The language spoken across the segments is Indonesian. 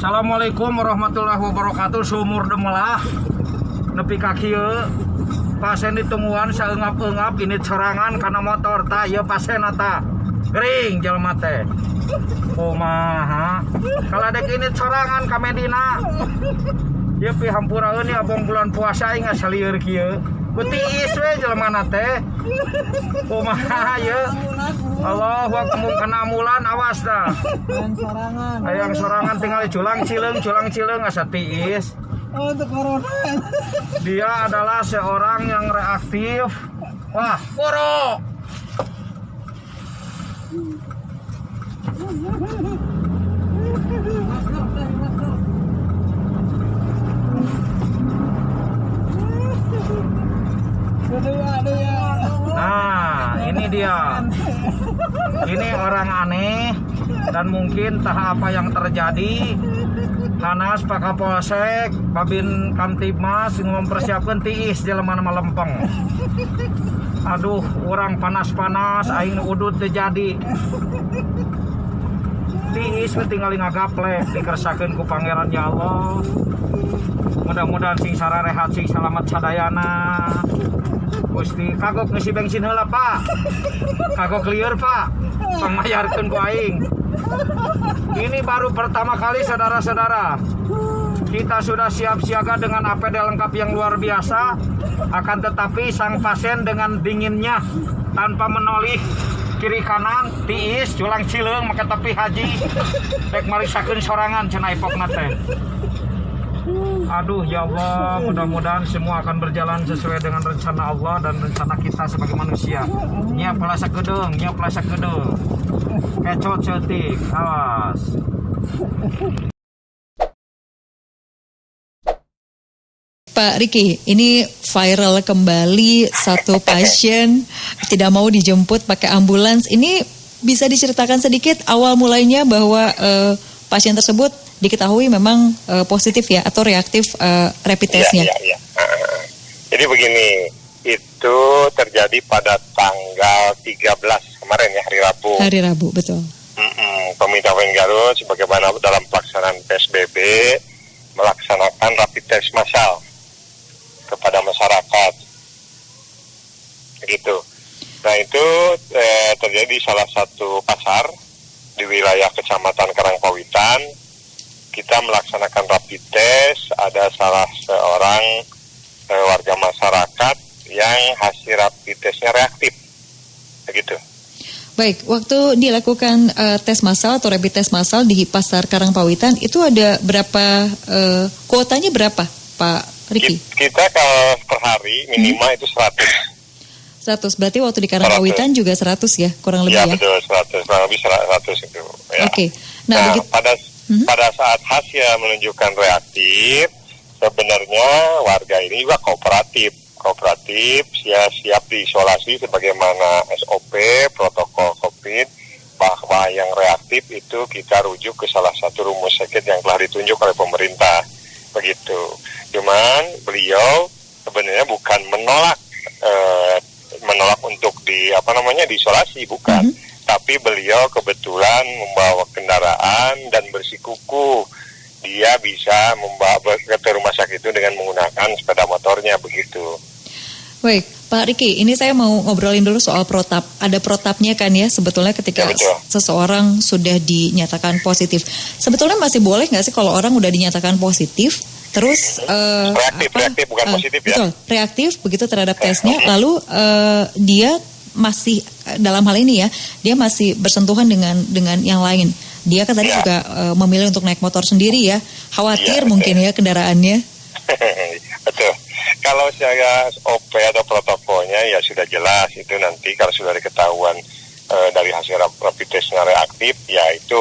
Assalamualaikum warahmatullahi wabarakatuh. Sumur demelah nepi ka kieu pasien ditungguan saengap-engap ini serangan karena motor tah ieu pasien eta gering jelema teh kumaha kaladek ini serangan ka Medina ieu pi hampuraeun ya abong bulan puasa ingat salieur kieu betiis we jelema teh kumaha ieu Allahu akbar kana mulan awas dah hayang sorangan tinggal culang cileung asa tiis. Oh, untuk corona. Dia adalah seorang yang reaktif. Wah, poro. Nah, ini dia. Ini orang aneh dan mungkin entah apa yang terjadi. Hanas Pak Kapolsek, Babin Kamtibmas mempersiapkan tiis jelema lempeng. Aduh, orang panas-panas, aing udut terjadi. Tiis tinggal ngagaplek, dikersakeun ku Pangeran ya Allah. Mudah-mudahan sing sararehat sing selamat sadayana. Gusti kagok ngisi bensin heula, Pak. Kagok lieur, Pak. Pangmayarkeun ku aing. Ini baru pertama kali saudara-saudara. Kita sudah siap siaga dengan APD lengkap yang luar biasa. Akan tetapi sang pasien dengan dinginnya tanpa menolih kiri kanan, tiis, culang cileung make tepi haji. Rek marisakeun sorangan cenah epokna teh. Aduh ya Allah, mudah-mudahan semua akan berjalan sesuai dengan rencana Allah dan rencana kita sebagai manusia. Nya pelasak gedung. Kecot cetik, awas. Pak Riki, ini viral kembali satu pasien tidak mau dijemput pakai ambulans. Ini bisa diceritakan sedikit awal mulainya bahwa pasien tersebut diketahui memang positif ya atau reaktif rapid testnya? Iya. Jadi begini, itu terjadi pada tanggal 13 kemarin ya, hari Rabu. Hari Rabu, betul. Pemerintah Garut sebagaimana dalam pelaksanaan PSBB melaksanakan rapid test massal kepada masyarakat. Gitu. Nah itu terjadi di salah satu pasar di wilayah Kecamatan Karangpawitan. Kita melaksanakan rapid test, ada salah seorang warga masyarakat yang hasil rapid testnya reaktif. Begitu. Baik, waktu dilakukan tes massal atau rapid test massal di Pasar Karangpawitan itu ada berapa, kuotanya berapa Pak Riki? Kita kalau per hari minimal itu 100. 100, berarti waktu di Karangpawitan juga 100 ya, kurang lebih ya? Ya betul, 100, kurang lebih 100 itu. Ya. Oke. Nah pada saat hasil menunjukkan reaktif, sebenarnya warga ini juga kooperatif siap diisolasi sebagaimana SOP protokol COVID, bahwa yang reaktif itu kita rujuk ke salah satu rumah sakit yang telah ditunjuk oleh pemerintah begitu. Cuman beliau sebenarnya bukan menolak untuk diisolasi, bukan. Tapi beliau kebetulan membawa kendaraan dan bersikukuh dia bisa membawa ke rumah sakit itu dengan menggunakan sepeda motornya begitu. Baik, Pak Riki, ini saya mau ngobrolin dulu soal protap. Ada protapnya kan ya sebetulnya ketika seseorang sudah dinyatakan positif. Sebetulnya masih boleh nggak sih kalau orang udah dinyatakan positif, terus reaktif bukan positif ya? Betul, reaktif begitu terhadap tesnya, lalu dia masih dalam hal ini ya, dia masih bersentuhan dengan yang lain. Dia kan tadi juga memilih untuk naik motor sendiri ya, khawatir mungkin ya kendaraannya. Betul. Kalau saya OP atau protokolnya ya sudah jelas, itu nanti kalau sudah diketahuan dari hasil rapid testnya reaktif, ya itu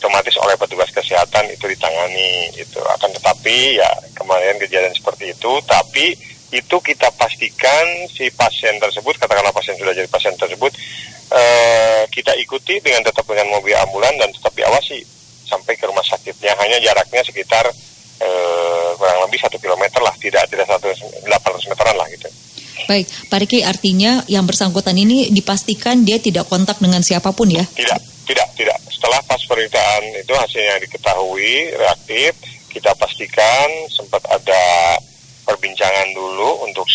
otomatis oleh petugas kesehatan itu ditangani itu. Akan tetapi ya kemarin kejadian seperti itu, tapi itu kita pastikan si pasien tersebut, katakanlah pasien sudah jadi pasien tersebut, kita ikuti tetap dengan mobil ambulan dan tetap diawasi sampai ke rumah sakitnya. Hanya jaraknya sekitar kurang lebih 1 kilometer lah, tidak 800 meteran lah gitu. Baik, Pak Riki, artinya yang bersangkutan ini dipastikan dia tidak kontak dengan siapapun ya? Tidak. setelah pas pemeriksaan itu hasilnya diketahui reaktif, kita pastikan sempat ada perbincangan dulu untuk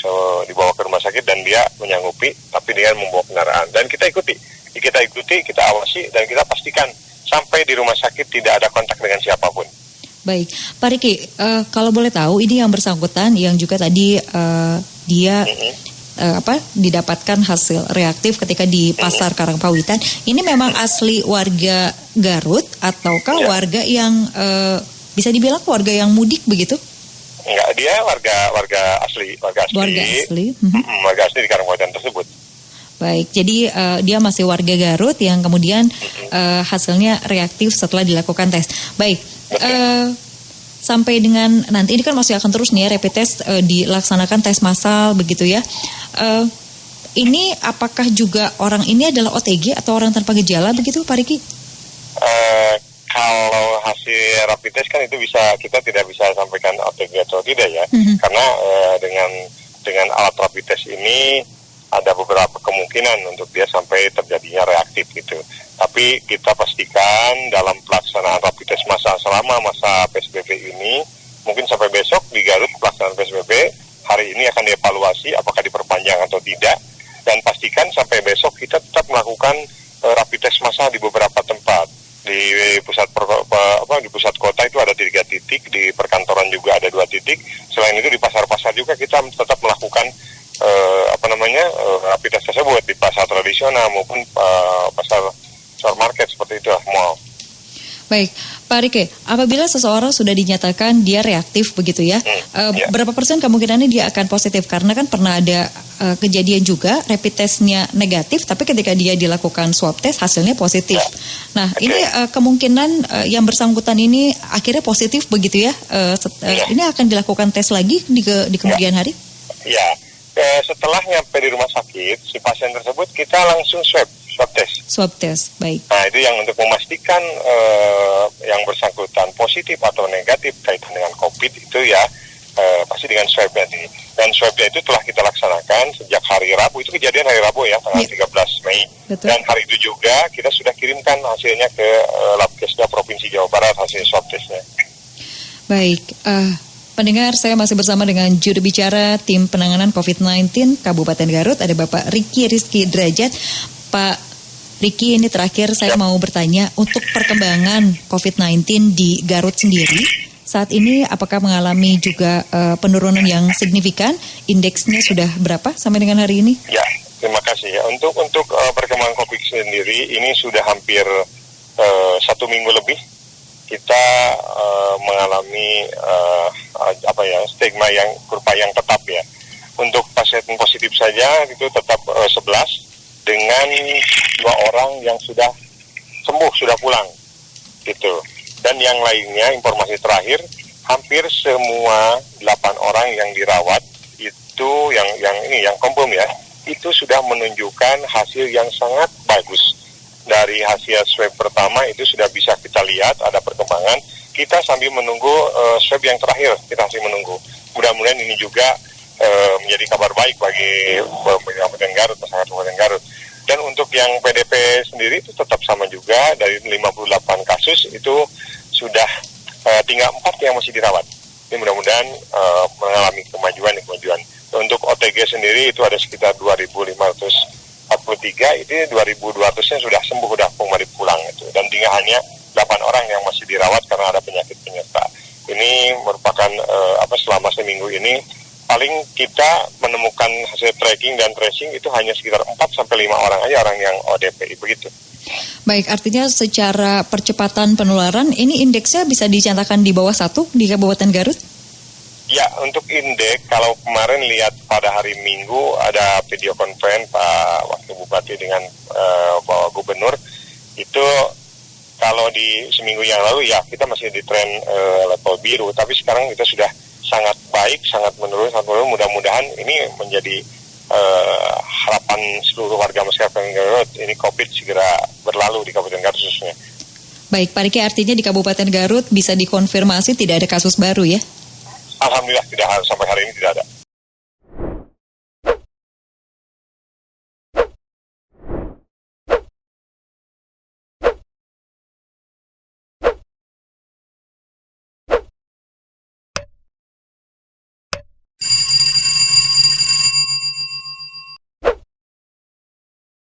dibawa ke rumah sakit dan dia menyanggupi, tapi dengan membawa kendaraan. Dan kita ikuti, kita awasi dan kita pastikan sampai di rumah sakit tidak ada kontak dengan siapapun. Baik, Pak Riki, kalau boleh tahu ini yang bersangkutan yang juga tadi dia didapatkan hasil reaktif ketika di Pasar Karangpawitan. Ini memang asli warga Garut ataukah warga yang bisa dibilang warga yang mudik begitu? Enggak, dia warga asli. Warga asli di Karangpawitan tersebut. Baik, jadi dia masih warga Garut yang kemudian hasilnya reaktif setelah dilakukan tes. Baik, sampai dengan nanti ini kan masih akan terus nih ya rapid test dilaksanakan tes massal begitu ya. Ini apakah juga orang ini adalah OTG atau orang tanpa gejala begitu Pak Riki? Kalau hasil rapid test kan itu kita tidak bisa sampaikan OTG atau tidak ya, karena dengan alat rapid test ini ada beberapa kemungkinan untuk dia sampai terjadinya reaktif gitu. Tapi kita pastikan dalam pelaksanaan rapid test massal selama masa PSBB ini, mungkin sampai besok di Garut pelaksanaan PSBB, hari ini akan dievaluasi apakah diperpanjang atau tidak. Dan pastikan sampai besok kita tetap melakukan rapid test massal di beberapa tempat. Di pusat kota itu ada 3 titik, di perkantoran juga ada 2 titik. Selain itu di pasar-pasar juga kita tetap melakukan rapid test tersebut di pasar tradisional maupun pasar market seperti itu, mall. Baik, Pak Riki, apabila seseorang sudah dinyatakan dia reaktif begitu ya, berapa persen kemungkinannya dia akan positif? Karena kan pernah ada kejadian juga rapid testnya negatif, tapi ketika dia dilakukan swab test hasilnya positif. Nah, ini kemungkinan yang bersangkutan ini akhirnya positif begitu ya? Ini akan dilakukan tes lagi di kemudian hari? Ya, setelah nyampe di rumah sakit, si pasien tersebut kita langsung swab test. Swab test, baik. Nah, itu yang untuk memastikan yang bersangkutan positif atau negatif kaitan dengan COVID itu ya pasti dengan swab nanti. Dan swabnya itu telah kita laksanakan sejak hari Rabu, itu kejadian hari Rabu ya, tanggal 13 Mei. Betul. Dan hari itu juga kita sudah kirimkan hasilnya ke Labkesda Provinsi Jawa Barat hasil swab testnya. Baik, pendengar, saya masih bersama dengan juru bicara tim penanganan COVID-19 Kabupaten Garut, ada Bapak Riki Rizky Derajat. Pak Riki, ini terakhir saya mau bertanya untuk perkembangan COVID-19 di Garut sendiri. Saat ini apakah mengalami juga penurunan yang signifikan? Indeksnya sudah berapa sampai dengan hari ini? Ya, terima kasih ya. Untuk perkembangan COVID sendiri ini sudah hampir 1 minggu lebih. Kita mengalami stigma kurva yang tetap ya. Untuk pasien positif saja itu tetap 11 dengan 2 orang yang sudah sembuh, sudah pulang gitu. Dan yang lainnya informasi terakhir hampir semua 8 orang yang dirawat itu yang confirm ya, itu sudah menunjukkan hasil yang sangat bagus. Dari hasil swab pertama itu sudah bisa kita lihat ada perkembangan. Kita sambil menunggu swab yang terakhir, kita masih menunggu. Mudah-mudahan ini juga menjadi kabar baik bagi Kabupaten Garut, masyarakat Kabupaten Garut. Dan untuk yang PDP sendiri itu tetap sama juga, dari 58 kasus itu sudah tinggal 4 yang masih dirawat. Ini mudah-mudahan mengalami kemajuan. Untuk OTG sendiri itu ada sekitar 2.543, itu 2.200-nya sudah sembuh, sudah kembali pulang itu. Dan tinggal hanya 8 orang yang masih dirawat karena ada penyakit penyerta. Ini merupakan selama seminggu ini paling kita menemukan hasil tracking dan tracing itu hanya sekitar 4-5 orang aja, orang yang ODP begitu. Baik, artinya secara percepatan penularan ini indeksnya bisa dicantakan di bawah 1 di Kabupaten Garut? Ya, untuk indeks kalau kemarin lihat pada hari Minggu ada video conference Pak Wakil Bupati dengan Bapak Gubernur, itu kalau di seminggu yang lalu ya kita masih di tren level biru, tapi sekarang kita sudah sangat baik, sangat menurun. Mudah-mudahan ini menjadi harapan seluruh warga masyarakat Garut, ini COVID segera berlalu di Kabupaten Garut khususnya. Baik, Pak Riki, artinya di Kabupaten Garut bisa dikonfirmasi tidak ada kasus baru ya? Alhamdulillah tidak, sampai hari ini tidak ada.